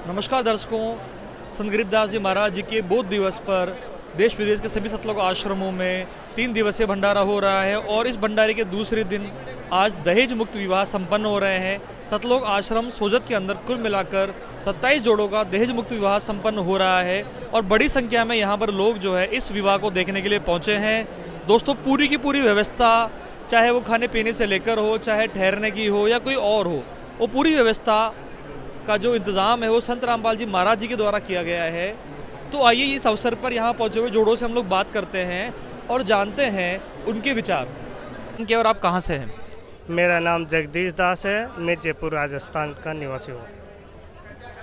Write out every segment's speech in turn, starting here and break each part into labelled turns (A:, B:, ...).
A: नमस्कार दर्शकों, संत गरीबदास जी महाराज जी के बोध दिवस पर देश विदेश के सभी सतलोक आश्रमों में 3 दिवसीय भंडारा हो रहा है और इस भंडारे के दूसरे दिन आज दहेज मुक्त विवाह संपन्न हो रहे हैं। सतलोक आश्रम सोजत के अंदर कुल मिलाकर 27 जोड़ों का दहेज मुक्त विवाह संपन्न हो रहा है और बड़ी संख्या में यहाँ पर लोग जो है इस विवाह को देखने के लिए पहुँचे हैं। दोस्तों, पूरी की पूरी व्यवस्था, चाहे वो खाने पीने से लेकर हो, चाहे ठहरने की हो या कोई और हो, वो पूरी व्यवस्था का जो इंतज़ाम है वो संत रामपाल जी महाराज जी के द्वारा किया गया है। तो आइए इस अवसर पर यहाँ पहुँचे हुए जोड़ों से हम लोग बात करते हैं और जानते हैं उनके विचार। उनके और आप कहाँ से हैं?
B: मेरा नाम जगदीश दास है। मैं जयपुर राजस्थान का निवासी हूँ।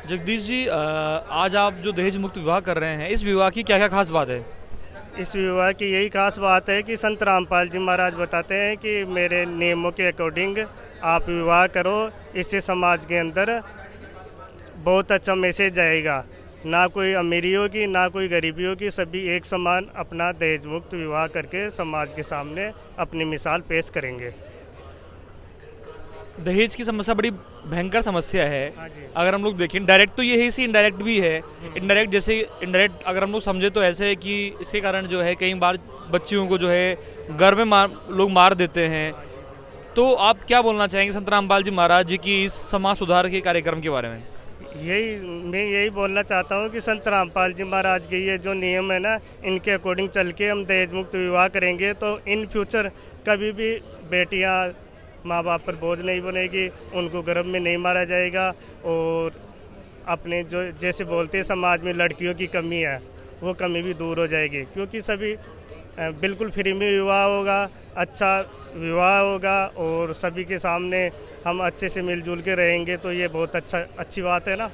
A: जगदीश जी, आज आप जो दहेज मुक्त विवाह कर रहे हैं, इस विवाह की क्या क्या खास बात है?
B: इस विवाह की यही खास बात है कि संत रामपाल जी महाराज बताते हैं कि मेरे नियमों के अकॉर्डिंग आप विवाह करो, इससे समाज के अंदर बहुत अच्छा मैसेज जाएगा। ना कोई अमीरी होगी, ना कोई गरीबी होगी, सभी एक समान अपना दहेज मुक्त विवाह करके समाज के सामने अपनी मिसाल पेश करेंगे।
A: दहेज की समस्या बड़ी भयंकर समस्या है।
B: हाँ जी।
A: अगर हम लोग देखें, डायरेक्ट तो ये है, इसी इनडायरेक्ट भी है। इनडायरेक्ट जैसे इनडायरेक्ट अगर हम लोग समझे तो ऐसे है कि इसके कारण जो है कई बार बच्चियों को जो है घर में लोग मार देते हैं। तो आप क्या बोलना चाहेंगे संत रामपाल जी महाराज जी की इस समाज सुधार के कार्यक्रम के बारे में?
B: मैं यही बोलना चाहता हूँ कि संत रामपाल जी महाराज के ये जो नियम है ना, इनके अकॉर्डिंग चल के हम दहेज मुक्त विवाह करेंगे तो इन फ्यूचर कभी भी बेटियाँ माँ बाप पर बोझ नहीं बनेगी, उनको गर्भ में नहीं मारा जाएगा। और अपने जो जैसे बोलते हैं समाज में लड़कियों की कमी है, वो कमी भी दूर हो जाएगी, क्योंकि सभी बिल्कुल फ्री में विवाह होगा, अच्छा विवाह होगा और सभी के सामने हम अच्छे से मिलजुल के रहेंगे। तो ये बहुत अच्छी बात है ना।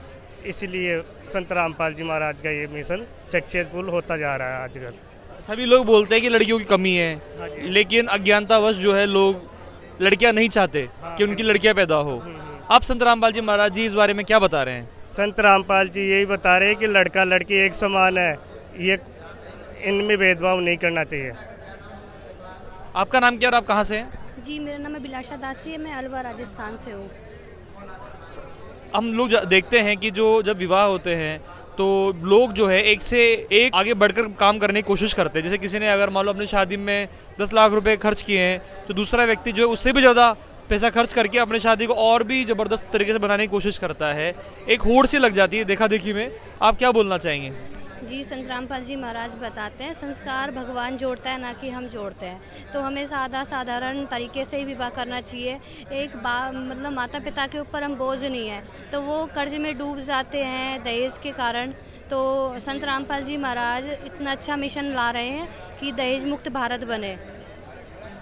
B: इसीलिए संत रामपाल जी महाराज का ये मिशन सक्सेसफुल होता जा रहा है आजकल।
A: सभी लोग बोलते हैं कि लड़कियों की कमी है,
B: हाँ जी।
A: लेकिन अज्ञानतावश जो है लोग लड़कियां नहीं चाहते कि उनकी लड़कियां पैदा हो। आप संत रामपाल जी महाराज जी इस बारे में क्या बता रहे हैं?
B: संत रामपाल जी यही बता रहे हैं कि लड़का लड़की एक समान है, ये इनमें भेदभाव नहीं करना चाहिए।
A: आपका नाम क्या और आप कहाँ से हैं?
C: जी, मेरा नाम अभिलाषा दासी है। मैं अलवर राजस्थान से हूँ।
A: हम लोग देखते हैं कि जो जब विवाह होते हैं तो लोग जो है एक से एक आगे बढ़कर काम करने की कोशिश करते हैं। जैसे किसी ने अगर मान लो अपनी शादी में 10 लाख रुपए खर्च किए हैं तो दूसरा व्यक्ति जो है उससे भी ज़्यादा पैसा खर्च करके अपनी शादी को और भी ज़बरदस्त तरीके से बनाने की कोशिश करता है। एक होड़ सी लग जाती है देखा देखी में। आप क्या बोलना चाहेंगे?
C: जी, संत रामपाल जी महाराज बताते हैं संस्कार भगवान जोड़ता है, ना कि हम जोड़ते हैं। तो हमें साधारण तरीके से ही विवाह करना चाहिए। एक मतलब माता पिता के ऊपर हम बोझ नहीं है, तो वो कर्ज में डूब जाते हैं दहेज के कारण। तो संत रामपाल जी महाराज इतना अच्छा मिशन ला रहे हैं कि दहेज मुक्त भारत बने।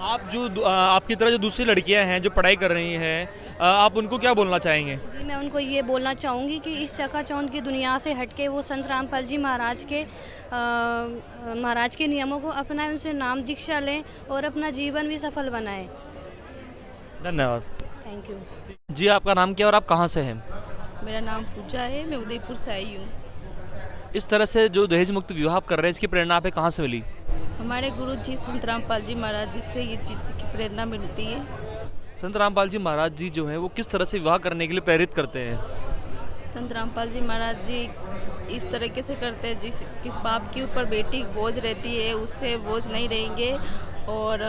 A: आप जो आपकी तरह जो दूसरी लड़कियां हैं जो पढ़ाई कर रही हैं, आप उनको क्या बोलना चाहेंगे?
C: जी, मैं उनको ये बोलना चाहूँगी कि इस चकाचौंध की दुनिया से हटके वो संत रामपाल जी महाराज के नियमों को अपनाएं, उनसे नाम दीक्षा लें और अपना जीवन भी सफल बनाएं।
A: धन्यवाद।
C: Thank you.
A: जी, आपका नाम क्या और आप कहाँ से हैं?
D: मेरा नाम पूजा है। मैं उदयपुर से आई हूँ।
A: इस तरह से जो दहेज मुक्त विवाह आप कर रहे हैं, इसकी प्रेरणा आपको कहाँ से मिली?
D: हमारे गुरु जी संत रामपाल जी महाराज जी से ये चीज़ की प्रेरणा मिलती है।
A: संत रामपाल जी महाराज जी जो है वो किस तरह से विवाह करने के लिए प्रेरित करते हैं?
D: संत रामपाल जी महाराज जी इस तरीके से करते हैं, किस बाप के ऊपर बेटी बोझ रहती है उससे बोझ नहीं रहेंगे और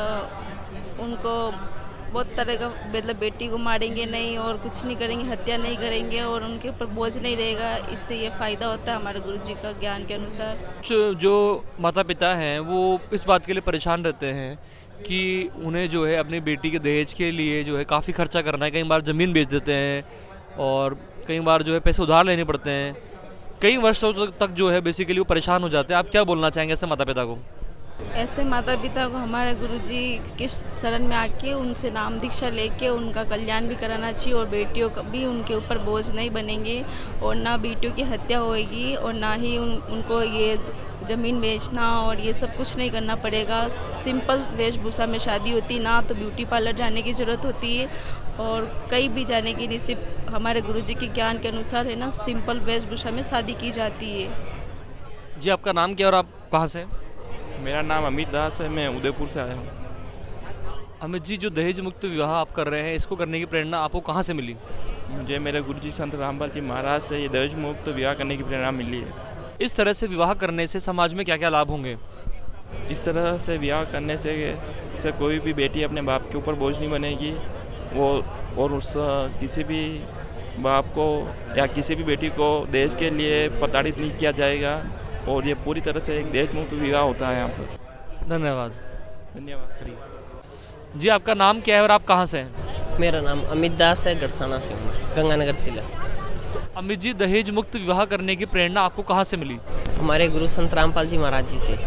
D: उनको बहुत तरह का मतलब बेटी को मारेंगे नहीं और कुछ नहीं करेंगे, हत्या नहीं करेंगे और उनके ऊपर बोझ नहीं रहेगा। इससे ये फ़ायदा होता है हमारे गुरु जी का ज्ञान के अनुसार।
A: जो माता पिता हैं वो इस बात के लिए परेशान रहते हैं कि उन्हें जो है अपनी बेटी के दहेज के लिए जो है काफ़ी खर्चा करना है। कई बार ज़मीन बेच देते हैं और कई बार जो है पैसे उधार लेने पड़ते हैं। कई वर्षों तक जो है बेसिकली वो परेशान हो जाते हैं। आप क्या बोलना चाहेंगे ऐसे माता पिता को?
D: ऐसे माता पिता को हमारे गुरुजी के शरण में आके उनसे नाम दीक्षा लेके उनका कल्याण भी कराना चाहिए और बेटियों का भी उनके ऊपर बोझ नहीं बनेंगे और ना बेटियों की हत्या होएगी और ना ही उनको ये ज़मीन बेचना और ये सब कुछ नहीं करना पड़ेगा। सिंपल वेशभूषा में शादी होती, ना तो ब्यूटी पार्लर जाने की ज़रूरत होती है और कहीं भी जाने की नहीं, सिर्फ हमारे गुरुजी के ज्ञान के अनुसार है ना, सिंपल वेशभूषा में शादी की जाती है।
A: जी, आपका नाम क्या और आप कहाँ से?
E: मेरा नाम अमित दास है। मैं उदयपुर से आया हूँ।
A: अमित जी, जो दहेज मुक्त विवाह आप कर रहे हैं, इसको करने की प्रेरणा आपको कहाँ से मिली?
E: मुझे मेरे गुरुजी संत रामपाल जी महाराज से ये दहेज मुक्त विवाह करने की प्रेरणा मिली है।
A: इस तरह से विवाह करने से समाज में क्या क्या लाभ होंगे?
E: इस तरह से विवाह करने से कोई भी बेटी अपने बाप के ऊपर बोझ नहीं बनेगी, वो और उस किसी भी बाप को या किसी भी बेटी को दहेज के लिए प्रताड़ित नहीं किया जाएगा, और ये पूरी तरह से एक दहेज मुक्त विवाह होता है यहाँ पर।
A: धन्यवाद।
E: धन्यवाद।
A: जी, आपका नाम क्या है और आप कहाँ से हैं?
F: मेरा नाम अमित दास है, गढ़साना से हूँ मैं, गंगानगर जिला।
A: अमित जी, दहेज मुक्त विवाह करने की प्रेरणा आपको कहाँ से मिली?
F: हमारे गुरु संत रामपाल जी महाराज जी से।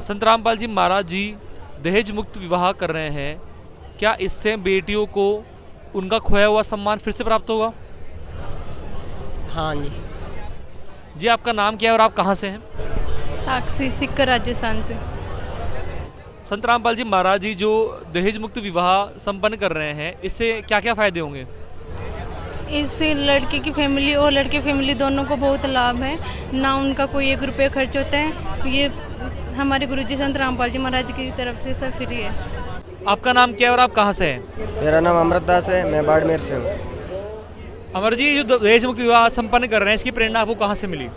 A: संत रामपाल जी महाराज जी दहेज मुक्त विवाह कर रहे हैं, क्या इससे बेटियों को उनका खोया हुआ सम्मान फिर से प्राप्त होगा?
F: हाँ जी।
A: जी, आपका नाम क्या है और आप कहाँ से हैं?
G: साक्षी, सिक्कर, राजस्थान से।
A: संत रामपाल जी महाराज जी जो दहेज मुक्त विवाह संपन्न कर रहे हैं, इससे क्या क्या फायदे होंगे?
G: इससे लड़के की फैमिली और लड़के फैमिली दोनों को बहुत लाभ है, ना उनका कोई 1 रुपये खर्च होता है। ये हमारे गुरुजी संत रामपाल जी महाराज की तरफ से सब फ्री है।
A: आपका नाम क्या है और आप कहाँ से हैं?
H: मेरा नाम अमृत दास है, मैं बाड़मेर से हूँ।
A: अमर जी, जो दहेज मुक्त विवाह संपन्न कर रहे हैं, इसकी प्रेरणा आपको कहाँ से मिली?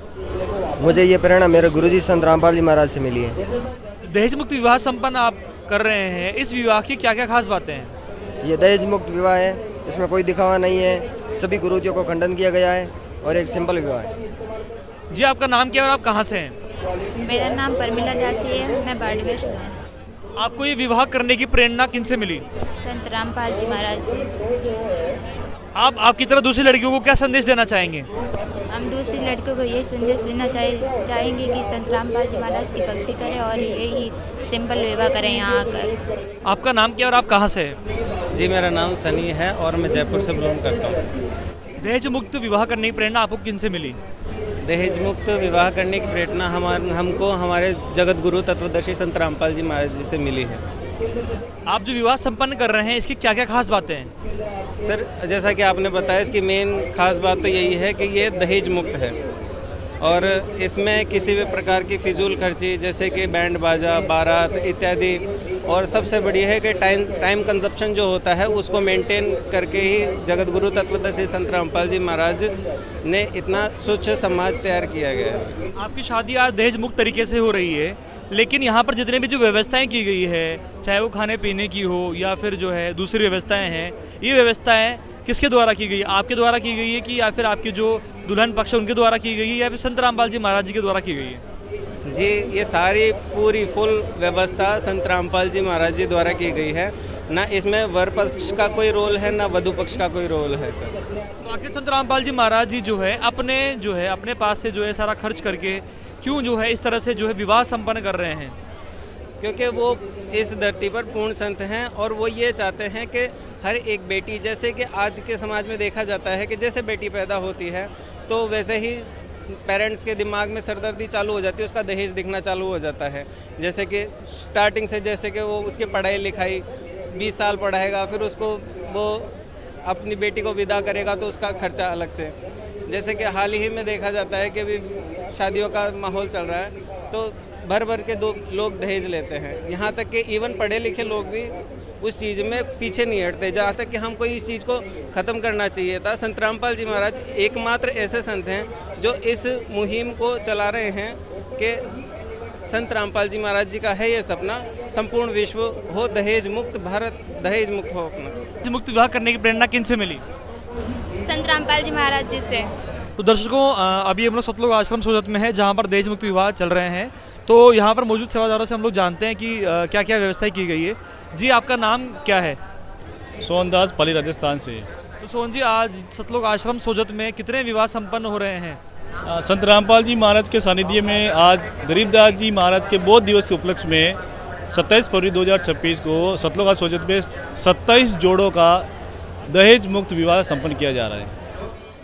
H: मुझे ये प्रेरणा मेरे गुरुजी संत रामपाल जी महाराज से मिली है।
A: दहेज मुक्त विवाह संपन्न आप कर रहे हैं, इस विवाह की क्या क्या खास बातें हैं?
H: ये दहेज मुक्त विवाह है, इसमें कोई दिखावा नहीं है, सभी गुरुजियों को खंडन किया गया है और एक सिंपल विवाह है।
A: जी, आपका नाम क्या है और आप कहाँ से हैं?
I: मेरा नाम परमिला दासी है, मैं बाड़मेर से हूँ।
A: आपको ये विवाह करने की प्रेरणा किन से मिली?
I: संत रामपाल जी महाराज से।
A: आप आपकी तरह दूसरी लड़कियों को क्या संदेश देना चाहेंगे?
I: हम दूसरी लड़कियों को ये संदेश देना चाहेंगे कि संत रामपाल जी महाराज की भक्ति करें और यही सिंपल विवाह करें यहाँ आकर।
A: आपका नाम क्या और आप कहाँ से हैं?
J: जी, मेरा नाम सनी है और मैं जयपुर से बिलोंग करता हूँ।
A: दहेज मुक्त विवाह करने की प्रेरणा आपको किन से मिली?
J: दहेज मुक्त विवाह करने की प्रेरणा हमको हमारे जगत गुरु तत्वदर्शी संत रामपाल जी महाराज जी से मिली है।
A: आप जो विवाह संपन्न कर रहे हैं, इसकी क्या क्या खास बातें हैं?
J: सर, जैसा कि आपने बताया, इसकी मेन खास बात तो यही है कि ये दहेज मुक्त है और इसमें किसी भी प्रकार की फिजूल खर्ची जैसे कि बैंड बाजा, बारात इत्यादि, और सबसे बड़ी है कि टाइम कंजप्शन जो होता है उसको मेंटेन करके ही जगत गुरु तत्वदर्शी संत रामपाल जी महाराज ने इतना स्वच्छ समाज तैयार किया गया है।
A: आपकी शादी आज दहेज मुक्त तरीके से हो रही है, लेकिन यहाँ पर जितने भी जो व्यवस्थाएं की गई है, चाहे वो खाने पीने की हो या फिर जो है दूसरी व्यवस्थाएं हैं, ये व्यवस्थाएं किसके द्वारा की गई है? आपके द्वारा की गई है कि या फिर आपके जो दुल्हन पक्ष है उनके द्वारा की गई है या फिर संत रामपाल जी महाराज जी के द्वारा की गई है?
J: जी, ये सारी पूरी फुल व्यवस्था संत रामपाल जी महाराज जी द्वारा की गई है। ना इसमें वर पक्ष का कोई रोल है, ना वधु पक्ष का कोई रोल है सर।
A: तो आखिर संत रामपाल जी महाराज जी जो है अपने पास से जो है सारा खर्च करके क्यों जो है इस तरह से जो है विवाह संपन्न कर रहे हैं?
J: क्योंकि वो इस धरती पर पूर्ण संत हैं और वो ये चाहते हैं कि हर एक बेटी, जैसे कि आज के समाज में देखा जाता है कि जैसे बेटी पैदा होती है तो वैसे ही पेरेंट्स के दिमाग में सरदर्दी चालू हो जाती है, उसका दहेज दिखना चालू हो जाता है। जैसे कि स्टार्टिंग से जैसे कि वो उसकी पढ़ाई लिखाई 20 साल पढ़ाएगा, फिर उसको वो अपनी बेटी को विदा करेगा तो उसका खर्चा अलग से। जैसे कि हाल ही में देखा जाता है कि अभी शादियों का माहौल चल रहा है तो भर भर के लोग दहेज लेते हैं, यहाँ तक कि इवन पढ़े लिखे लोग भी उस चीज़ में पीछे नहीं हटते, जहाँ तक कि हमको इस चीज़ को ख़त्म करना चाहिए था। संत रामपाल जी महाराज एकमात्र ऐसे संत हैं जो इस मुहिम को चला रहे हैं कि संत रामपाल जी महाराज जी का है ये सपना, संपूर्ण विश्व हो दहेज मुक्त, भारत दहेज मुक्त हो अपना।
A: मुक्त विवाह करने की प्रेरणा किन से मिली?
I: संत रामपाल जी महाराज जी से।
A: तो दर्शकों, अभी हम लोग सतलोक आश्रम सोजत में है जहाँ पर दहेज मुक्त विवाह चल रहे हैं। तो यहाँ पर मौजूद सेवादारों से हम लोग जानते हैं कि क्या क्या व्यवस्थाएं की गई है। जी, आपका नाम क्या है?
K: सोहनदास, पाली, राजस्थान से।
A: तो सोहन जी, आज सतलोक आश्रम सोजत में कितने विवाह संपन्न हो रहे हैं?
K: संत रामपाल जी महाराज के सानिध्य में आज गरीबदास जी महाराज के बोध दिवस के उपलक्ष्य में 27 फरवरी 2026 को सतलोक आश्रम सोजत में 27 जोड़ों का दहेज मुक्त विवाह संपन्न किया जा रहा है।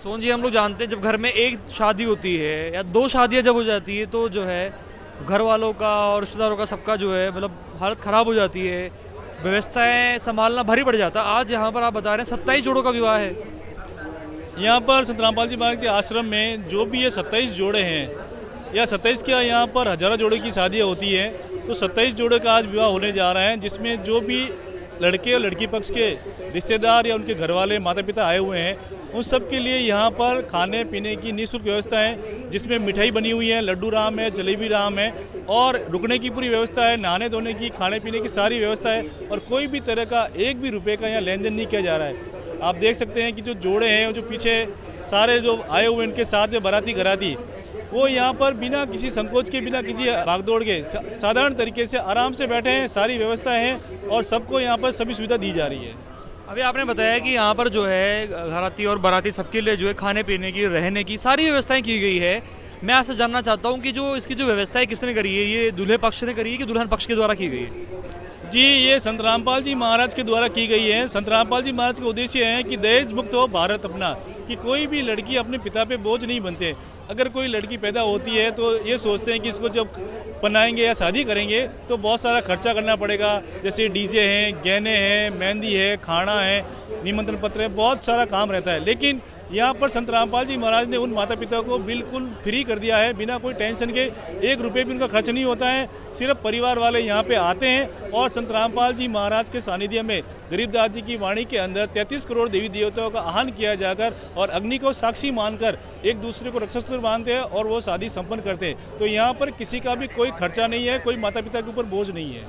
A: सोहन जी, हम लोग जानते हैं जब घर में एक शादी होती है या 2 शादियाँ जब हो जाती है तो जो है घर वालों का और रिश्तेदारों का सबका जो है मतलब हालत ख़राब हो जाती है, व्यवस्थाएं संभालना भारी पड़ जाता है। आज यहाँ पर आप बता रहे हैं 27 जोड़ों का विवाह है।
K: यहाँ पर संत रामपाल जी महाराज के आश्रम में जो भी ये 27 जोड़े हैं या 27 क्या यहाँ पर हज़ारों जोड़ों की शादियाँ होती है, तो 27 जोड़ों का आज विवाह होने जा रहा है, जिसमें जो भी लड़के और लड़की पक्ष के रिश्तेदार या उनके घर वाले माता पिता आए हुए हैं, उन सब के लिए यहाँ पर खाने पीने की निःशुल्क व्यवस्था है, जिसमें मिठाई बनी हुई है, लड्डू राम है, जलेबी राम है और रुकने की पूरी व्यवस्था है, नहाने धोने की, खाने पीने की सारी व्यवस्था है और कोई भी तरह का एक भी रुपये का यहाँ लेन देन नहीं किया जा रहा है। आप देख सकते हैं कि जो जोड़े हैं, जो पीछे सारे जो आए हुए इनके साथ में बाराती घराती, वो यहाँ पर बिना किसी संकोच के, बिना किसी भागदौड़ के साधारण तरीके से आराम से बैठे हैं, सारी व्यवस्था है और सबको यहाँ पर सभी सुविधा दी जा रही है।
A: अभी आपने बताया कि यहाँ पर जो है घराती और बाराती सबके लिए जो है खाने पीने की, रहने की सारी व्यवस्थाएं की गई है। मैं आपसे जानना चाहता हूँ कि जो इसकी जो व्यवस्था है किसने करी है, ये दूल्हे पक्ष ने करी है कि दुल्हन पक्ष के द्वारा की गई है?
K: जी, ये संत रामपाल जी महाराज के द्वारा की गई है। संत रामपाल जी महाराज का उद्देश्य है कि दहेज मुक्त हो भारत अपना, कि कोई भी लड़की अपने पिता पे बोझ नहीं बनते। अगर कोई लड़की पैदा होती है तो ये सोचते हैं कि इसको जब पनाएंगे या शादी करेंगे तो बहुत सारा खर्चा करना पड़ेगा, जैसे डीजे हैं, गहने हैं, मेहंदी है, खाना है, निमंत्रण पत्र है, बहुत सारा काम रहता है। लेकिन यहाँ पर संत रामपाल जी महाराज ने उन माता पिता को बिल्कुल फ्री कर दिया है, बिना कोई टेंशन के, एक रुपये भी उनका खर्च नहीं होता है। सिर्फ परिवार वाले यहाँ पे आते हैं और संत रामपाल जी महाराज के सानिध्य में गरीबदास जी की वाणी के अंदर 33 करोड़ देवी देवताओं का आह्वान किया जाकर और अग्नि को साक्षी मानकर एक दूसरे को रक्षासूत्र बांधते हैं और वो शादी संपन्न करते हैं। तो यहाँ पर किसी का भी कोई खर्चा नहीं है, कोई माता पिता के ऊपर बोझ नहीं है।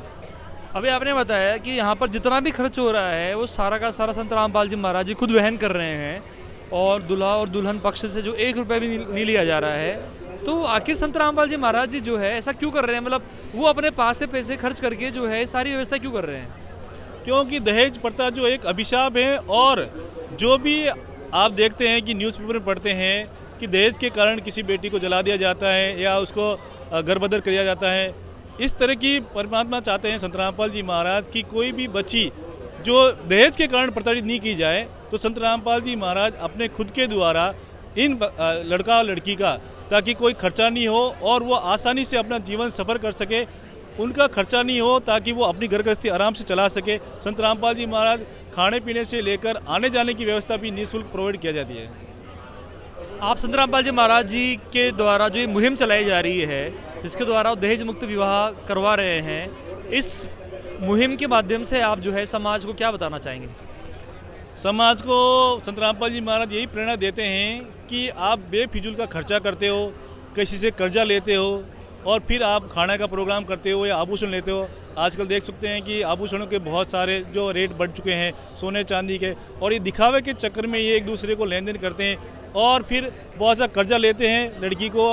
A: अभी आपने बताया कि यहाँ पर जितना भी खर्च हो रहा है वो सारा का सारा संत रामपाल जी महाराज जी खुद वहन कर रहे हैं और दूल्हा और दुल्हन पक्ष से जो एक रुपये भी नहीं लिया जा रहा है। तो आखिर संत रामपाल जी महाराज जी जो है ऐसा क्यों कर रहे हैं? मतलब वो अपने पास से पैसे खर्च करके जो है सारी व्यवस्था क्यों कर रहे हैं?
K: क्योंकि दहेज प्रथा जो एक अभिशाप है और जो भी आप देखते हैं कि न्यूज़पेपर में पढ़ते हैं कि दहेज के कारण किसी बेटी को जला दिया जाता है या उसको गर्भधर किया जाता है, इस तरह की परमात्मा चाहते हैं संत रामपाल जी महाराज की कोई भी बच्ची जो दहेज के कारण प्रताड़ित नहीं की जाए। तो संत रामपाल जी महाराज अपने खुद के द्वारा इन लड़का और लड़की का, ताकि कोई खर्चा नहीं हो और वो आसानी से अपना जीवन सफ़र कर सके, उनका खर्चा नहीं हो ताकि वो अपनी घर गृहस्थी आराम से चला सके। संत रामपाल जी महाराज खाने पीने से लेकर आने जाने की व्यवस्था भी निःशुल्क प्रोवाइड किया जाती है।
A: आप संत रामपाल जी महाराज जी के द्वारा जो ये मुहिम चलाई जा रही है, जिसके द्वारा वो दहेज मुक्त विवाह करवा रहे हैं, इस मुहिम के माध्यम से आप जो है समाज को क्या बताना चाहेंगे?
K: समाज को संत रामपाल जी महाराज यही प्रेरणा देते हैं कि आप बेफिजूल का खर्चा करते हो, किसी से कर्जा लेते हो और फिर आप खाने का प्रोग्राम करते हो या आभूषण लेते हो। आजकल देख सकते हैं कि आभूषणों के बहुत सारे जो रेट बढ़ चुके हैं सोने चांदी के, और ये दिखावे के चक्कर में ये एक दूसरे को लेन देन करते हैं और फिर बहुत सा कर्जा लेते हैं लड़की को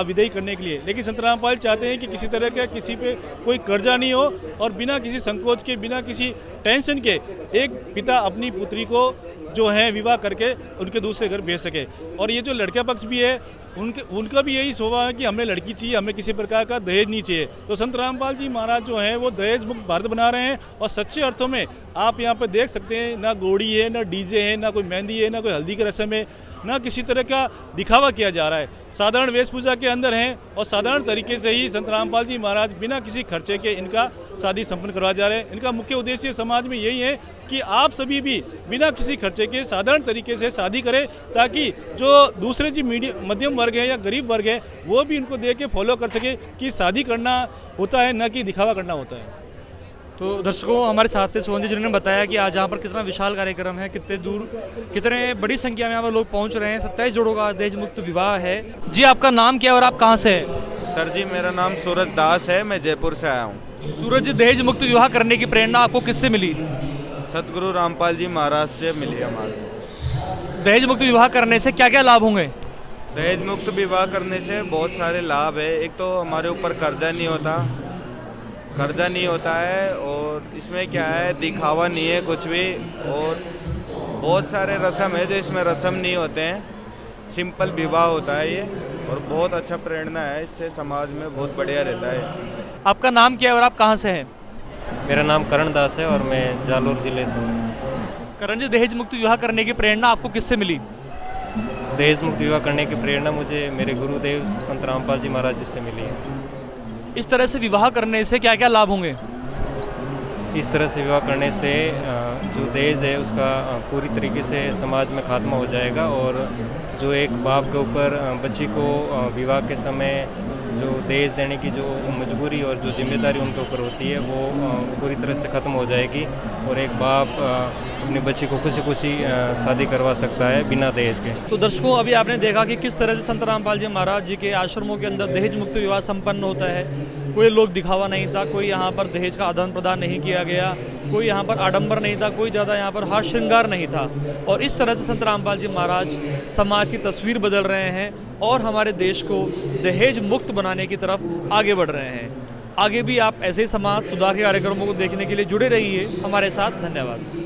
K: विदाई करने के लिए। लेकिन संत रामपाल चाहते हैं कि किसी तरह का किसी पे कोई कर्जा नहीं हो और बिना किसी संकोच के, बिना किसी टेंशन के एक पिता अपनी पुत्री को जो है विवाह करके उनके दूसरे घर भेज सके। और ये जो लड़का पक्ष भी है उनका भी यही स्वभाव है कि हमें लड़की चाहिए, हमें किसी प्रकार का दहेज नहीं चाहिए। तो संत रामपाल जी महाराज जो हैं वो दहेज मुक्त भारत बना रहे हैं और सच्चे अर्थों में आप यहाँ पर देख सकते हैं, ना घोड़ी है, ना डीजे है, ना कोई मेहंदी है, ना कोई हल्दी की रस्म है, ना किसी तरह का दिखावा किया जा रहा है। साधारण वेशभूषा के अंदर हैं और साधारण तरीके से ही संत रामपाल जी महाराज बिना किसी खर्चे के इनका शादी संपन्न करवा जा रहे हैं। इनका मुख्य उद्देश्य समाज में यही है कि आप सभी भी बिना किसी खर्चे के साधारण तरीके से शादी करें, ताकि जो दूसरे जी मध्यम वर्ग है या गरीब वर्ग है वो भी इनको देख के फॉलो कर सके कि शादी करना होता है, न कि दिखावा करना होता है।
A: तो दर्शकों, हमारे साथ थे सोहन जी जिन्होंने बताया कि आज यहाँ पर कितना विशाल कार्यक्रम है, कितने दूर, कितने बड़ी संख्या में यहाँ पर लोग पहुँच रहे हैं। 27 जोड़ों का दहेज मुक्त विवाह है। जी, आपका नाम क्या है और आप कहाँ से हैं?
L: सर जी, मेरा नाम सूरज दास है, मैं जयपुर से आया हूँ।
A: सूरज जी, दहेज मुक्त विवाह करने की प्रेरणा आपको किससे मिली?
L: सतगुरु रामपाल जी महाराज से मिली हमारे।
A: दहेज मुक्त विवाह करने से क्या क्या लाभ होंगे?
L: दहेज मुक्त विवाह करने से बहुत सारे लाभ है। एक तो हमारे ऊपर कर्जा नहीं होता है और इसमें क्या है, दिखावा नहीं है कुछ भी, और बहुत सारे रस्म है जो इसमें रस्म नहीं होते हैं, सिंपल विवाह होता है ये, और बहुत अच्छा प्रेरणा है, इससे समाज में बहुत बढ़िया रहता है।
A: आपका नाम क्या है और आप कहाँ से हैं?
M: मेरा नाम करण दास है और मैं जालोर जिले से हूँ।
A: करण जी, दहेज मुक्त विवाह करने की प्रेरणा आपको किससे मिली?
M: दहेज मुक्त विवाह करने की प्रेरणा मुझे मेरे गुरुदेव संत रामपाल जी महाराज जी से मिली है।
A: इस तरह से विवाह करने से क्या क्या लाभ होंगे?
M: इस तरह से विवाह करने से जो दहेज है उसका पूरी तरीके से समाज में खात्मा हो जाएगा और जो एक बाप के ऊपर बच्ची को विवाह के समय जो दहेज देने की जो मजबूरी और जो जिम्मेदारी उनके ऊपर होती है वो पूरी तरह से ख़त्म हो जाएगी और एक बाप अपनी बच्ची को खुशी खुशी शादी करवा सकता है बिना दहेज के।
A: तो दर्शकों, अभी आपने देखा कि किस तरह से संत रामपाल जी महाराज जी के आश्रमों के अंदर दहेज मुक्त विवाह संपन्न होता है। कोई लोग दिखावा नहीं था, कोई यहाँ पर दहेज का आदान प्रदान नहीं किया गया, कोई यहाँ पर आडंबर नहीं था, कोई ज़्यादा यहाँ पर हाथ श्रृंगार नहीं था। और इस तरह से संत रामपाल जी महाराज समाज की तस्वीर बदल रहे हैं और हमारे देश को दहेज मुक्त बनाने की तरफ आगे बढ़ रहे हैं। आगे भी आप ऐसे ही समाज सुधार के कार्यक्रमों को देखने के लिए जुड़े रहिए हमारे साथ। धन्यवाद।